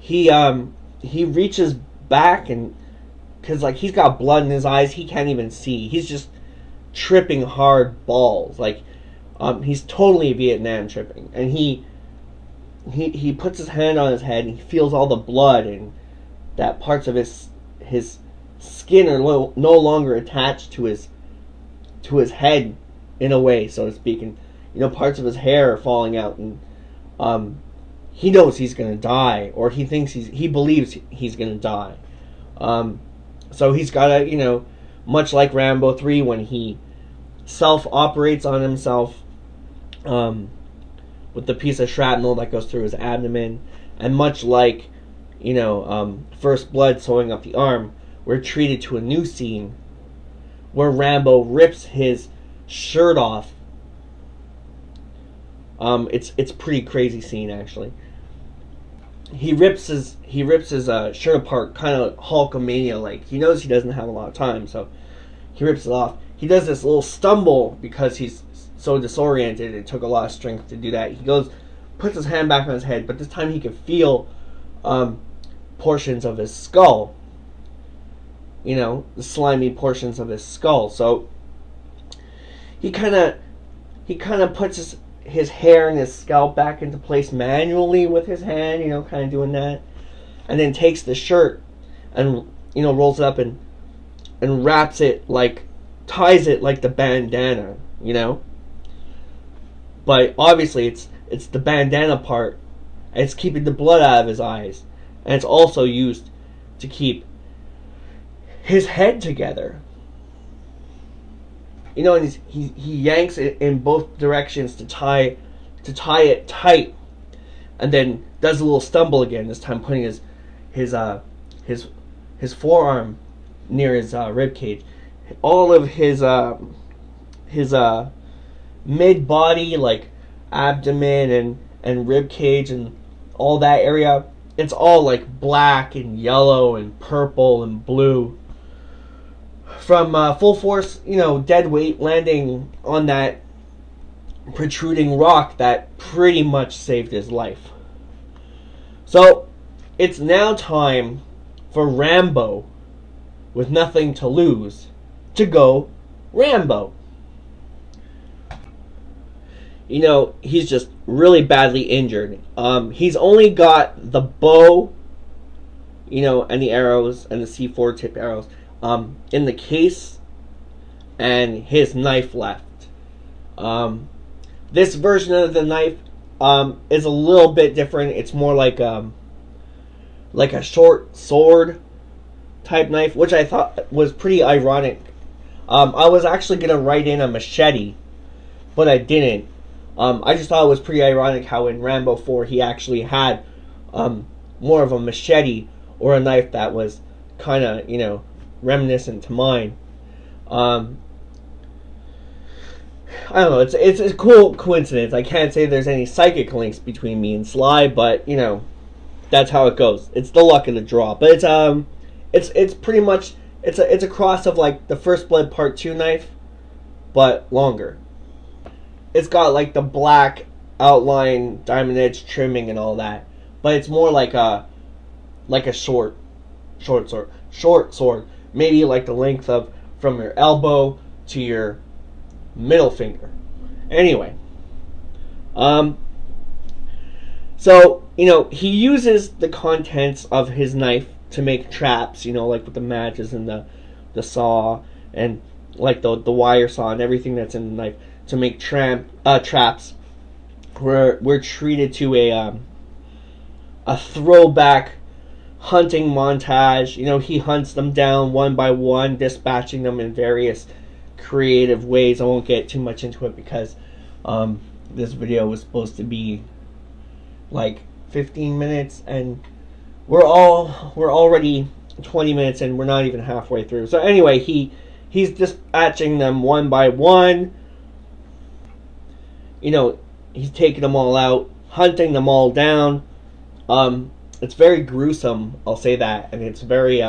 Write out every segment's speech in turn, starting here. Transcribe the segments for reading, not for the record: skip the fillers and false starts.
he reaches back, and because like he's got blood in his eyes, he can't even see. He's just tripping hard balls. Like he's totally Vietnam tripping, and he puts his hand on his head and he feels all the blood, and that parts of his skin are no longer attached to his head in a way, so to speak, and parts of his hair are falling out, and he knows he's gonna die, or he believes he's gonna die. So he's gotta, much like Rambo 3 when he self-operates on himself with the piece of shrapnel that goes through his abdomen, and much like First Blood sewing up the arm, we're treated to a new scene where Rambo rips his shirt off. It's pretty crazy scene, actually. He rips his shirt apart, kind of Hulkamania like. He knows he doesn't have a lot of time, so he rips it off. He does this little stumble because he's so disoriented. It took a lot of strength to do that. He puts his hand back on his head, but this time he can feel portions of his skull. The slimy portions of his skull. So he kind of puts his hair and his scalp back into place manually with his hand, kind of doing that, and then takes the shirt and rolls it up and wraps it, like ties it like the bandana, but obviously it's the bandana part, and it's keeping the blood out of his eyes, and it's also used to keep his head together. And he yanks it in both directions to tie it tight, and then does a little stumble again. This time putting his forearm near his rib cage. All of his mid body, like abdomen and rib cage and all that area, it's all like black and yellow and purple and blue. From full force, dead weight landing on that protruding rock that pretty much saved his life. So, it's now time for Rambo, with nothing to lose, to go Rambo. He's just really badly injured. He's only got the bow, and the arrows, and the C4 tip arrows in the case, and his knife left. This version of the knife is a little bit different. It's more like a short sword type knife, which I thought was pretty ironic. I was actually gonna write in a machete, but I didn't. I just thought it was pretty ironic how in Rambo 4 he actually had more of a machete, or a knife that was kind of, reminiscent to mine. I don't know, it's a cool coincidence. I can't say there's any psychic links between me and Sly, but that's how it goes. It's the luck of the draw. But it's pretty much it's a cross of like the First Blood Part 2 knife, but longer. It's got like the black outline, diamond edge trimming and all that, but it's more like a short sword, maybe like the length of from your elbow to your middle finger. Anyway, so he uses the contents of his knife to make traps, like with the matches and the saw and like the wire saw and everything that's in the knife to make traps. We're treated to a throwback hunting montage. He hunts them down one by one, dispatching them in various creative ways. I won't get too much into it because this video was supposed to be like 15 minutes, and we're already 20 minutes and we're not even halfway through. So anyway, he's dispatching them one by one. He's taking them all out, hunting them all down. It's very gruesome, I'll say that, and it's very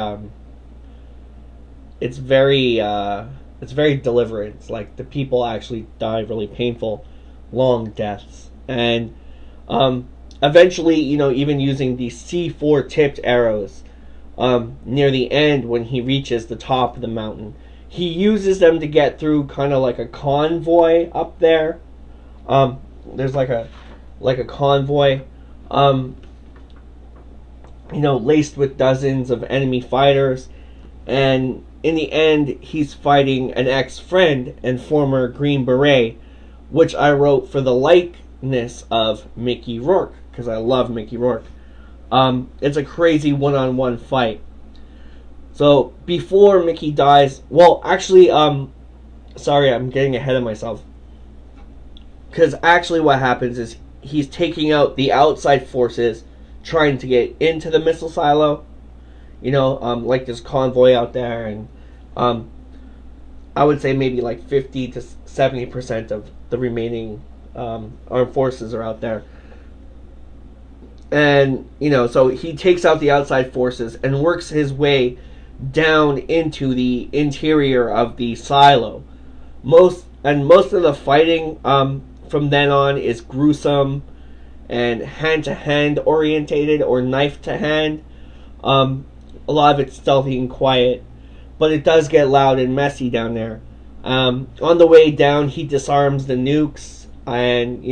deliverance. Like, the people actually die really painful, long deaths. And eventually, even using the C4 tipped arrows near the end when he reaches the top of the mountain. He uses them to get through kind of like a convoy up there. There's like a convoy, laced with dozens of enemy fighters, and in the end, he's fighting an ex-friend and former Green Beret, which I wrote for the likeness of Mickey Rourke, because I love Mickey Rourke. It's a crazy one-on-one fight. So, before Mickey dies... Well, actually, sorry, I'm getting ahead of myself. Because actually what happens is he's taking out the outside forces, trying to get into the missile silo. Like this convoy out there, and I would say maybe like 50 to 70% of the remaining armed forces are out there. And, so he takes out the outside forces and works his way down into the interior of the silo. Most of the fighting from then on is gruesome and hand-to-hand orientated, or knife-to-hand. A lot of it's stealthy and quiet, but it does get loud and messy down there. On the way down, he disarms the nukes, and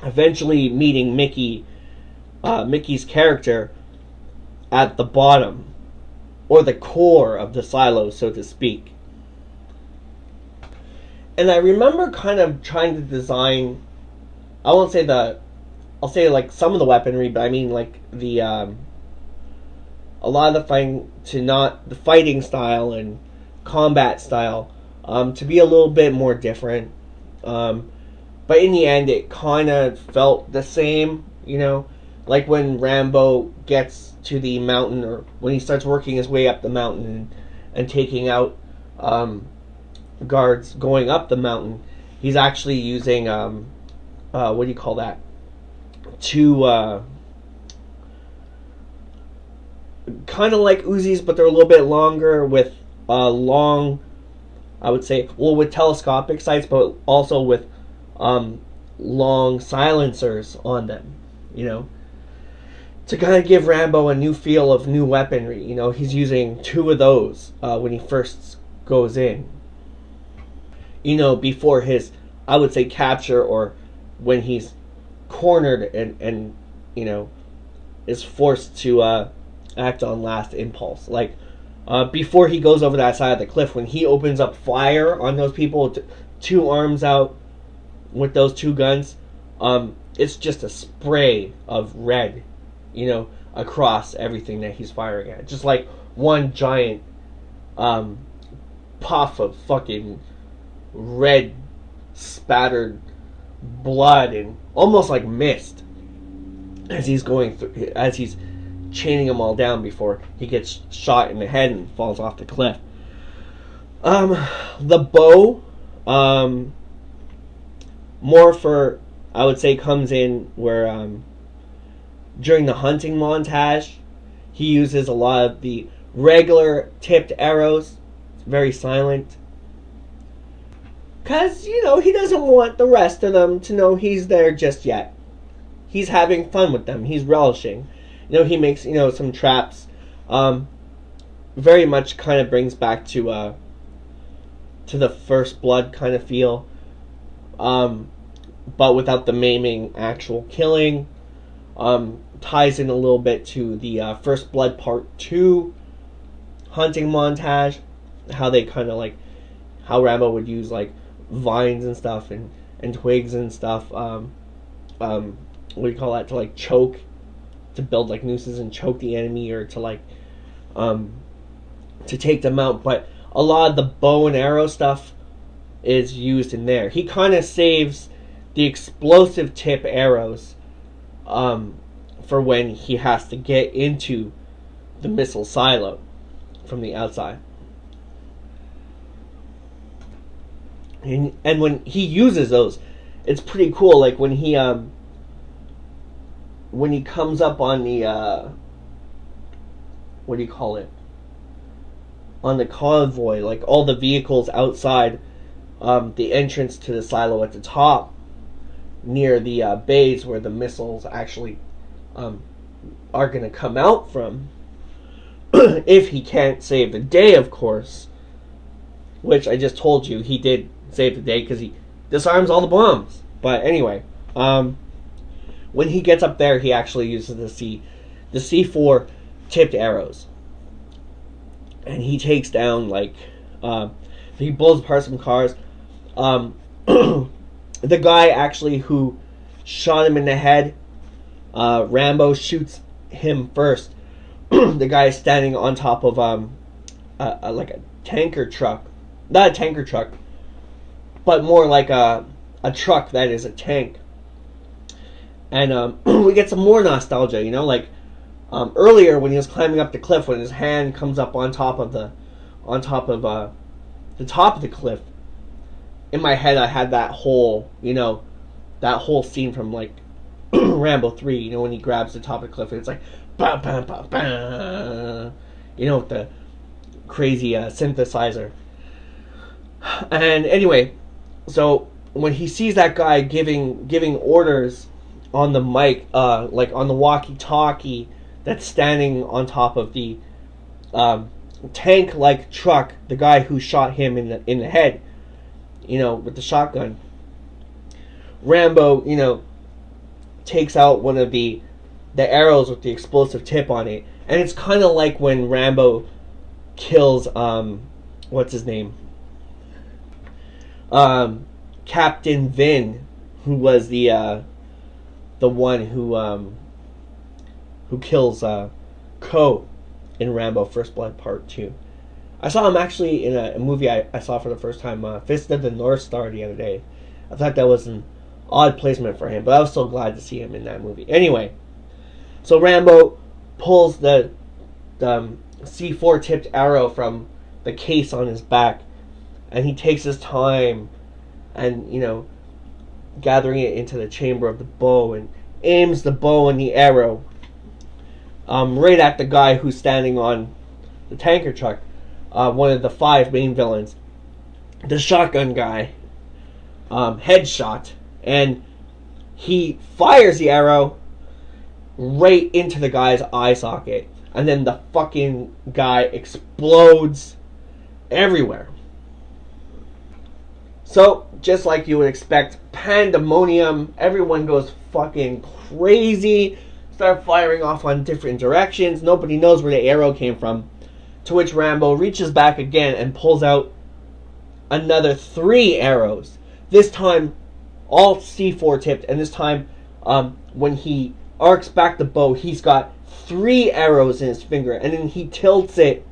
eventually meeting Mickey's character at the bottom, or the core of the silo, so to speak. And I remember kind of trying to design, I'll say like some of the weaponry, but I mean like the a lot of the fighting style and combat style to be a little bit more different. But in the end, it kind of felt the same, like when Rambo gets to the mountain, or when he starts working his way up the mountain and taking out guards going up the mountain. He's actually using what do you call that? Two kind of like Uzis, but they're a little bit longer, with long, I would say, well, with telescopic sights, but also with long silencers on them, to kind of give Rambo a new feel of new weaponry. He's using two of those when he first goes in, before his, I would say, capture, or when he's cornered and is forced to act on last impulse. Like before he goes over that side of the cliff, when he opens up fire on those people with two arms out with those two guns, it's just a spray of red, across everything that he's firing at. Just like one giant puff of fucking red spattered blood, and almost like mist, as he's going through, as he's chaining them all down before he gets shot in the head and falls off the cliff. The bow, more for, I would say, comes in where during the hunting montage, he uses a lot of the regular tipped arrows. It's very silent, because he doesn't want the rest of them to know he's there just yet. He's having fun with them. He's relishing. He makes, some traps. Very much kind of brings back to the First Blood kind of feel. But without the maiming, actual killing. Ties in a little bit to the First Blood Part 2 hunting montage. How they kind of like, how Rambo would use like vines and stuff, and twigs and stuff. What do you call that? To like choke, to build like nooses and choke the enemy, or to like to take them out. But a lot of the bow and arrow stuff is used in there. He kind of saves the explosive tip arrows for when he has to get into the missile silo from the outside. And when he uses those, it's pretty cool. Like when he comes up on the what do you call it? On the convoy, like all the vehicles outside the entrance to the silo at the top, near the base where the missiles actually are going to come out from. If he can't save the day, of course. Which I just told you he did save the day because he disarms all the bombs. But anyway, when he gets up there, he actually uses the C4 tipped arrows, and he takes down he blows apart some cars. The guy actually who shot him in the head, Rambo shoots him first. The guy is standing on top of like a tanker truck, not a tanker truck, but more like a truck that is a tank. And we get some more nostalgia, you know, like earlier when he was climbing up the cliff, when his hand comes up on top of the top of the cliff. In my head, I had that whole scene from like Rambo 3, you know, when he grabs the top of the cliff and it's like, bah, bah, bah, bah, you know, with the crazy synthesizer. And anyway, so when he sees that guy giving orders on the mic, like on the walkie-talkie that's standing on top of the tank-like truck, the guy who shot him in the head, you know, with the shotgun, Rambo, you know, takes out one of the arrows with the explosive tip on it, and it's kind of like when Rambo kills what's his name, Captain Vin, who was the one who kills Ko in Rambo First Blood Part 2. I saw him actually in a movie I saw for the first time, Fist of the North Star, the other day. I thought that was an odd placement for him, but I was so glad to see him in that movie. Anyway, so Rambo pulls the C4 tipped arrow from the case on his back, and he takes his time and, you know, gathering it into the chamber of the bow, and aims the bow and the arrow right at the guy who's standing on the tanker truck, one of the 5 main villains, the shotgun guy, headshot, and he fires the arrow right into the guy's eye socket, and then the fucking guy explodes everywhere. So, just like you would expect, pandemonium, everyone goes fucking crazy, start firing off on different directions, nobody knows where the arrow came from, to which Rambo reaches back again and pulls out another 3 arrows, this time all C4 tipped, and this time when he arcs back the bow, he's got 3 arrows in his finger, and then he tilts it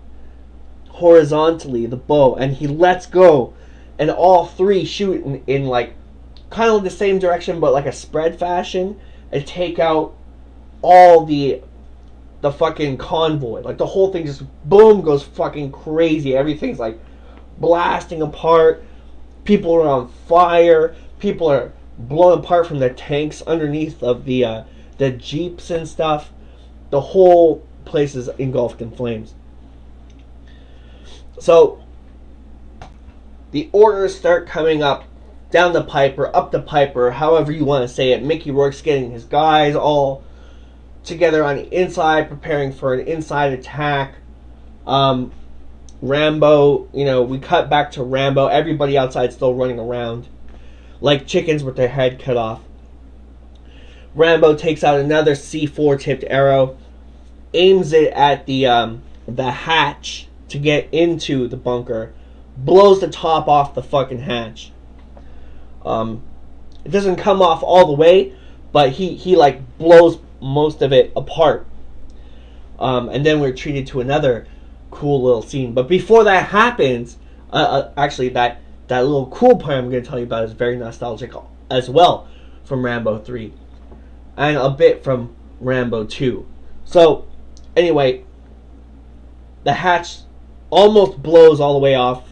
horizontally, the bow, and he lets go, and all 3 shoot in like kind of the same direction, but like a spread fashion, and take out all the fucking convoy. Like the whole thing just boom goes fucking crazy. Everything's like blasting apart. People are on fire. People are blown apart from the tanks underneath of the jeeps and stuff. The whole place is engulfed in flames. So the orders start coming up, down the pipe or up the pipe, or however you want to say it. Mickey Rourke's getting his guys all together on the inside, preparing for an inside attack. Rambo, you know, we cut back to Rambo. Everybody outside still running around like chickens with their head cut off. Rambo takes out another C4 tipped arrow, aims it at the hatch to get into the bunker, blows the top off the fucking hatch. It doesn't come off all the way, but he like blows most of it apart. And then we're treated to another cool little scene. But before that happens, actually that little cool part I'm going to tell you about is very nostalgic as well, from Rambo 3 and a bit from Rambo 2. So anyway, the hatch almost blows all the way off.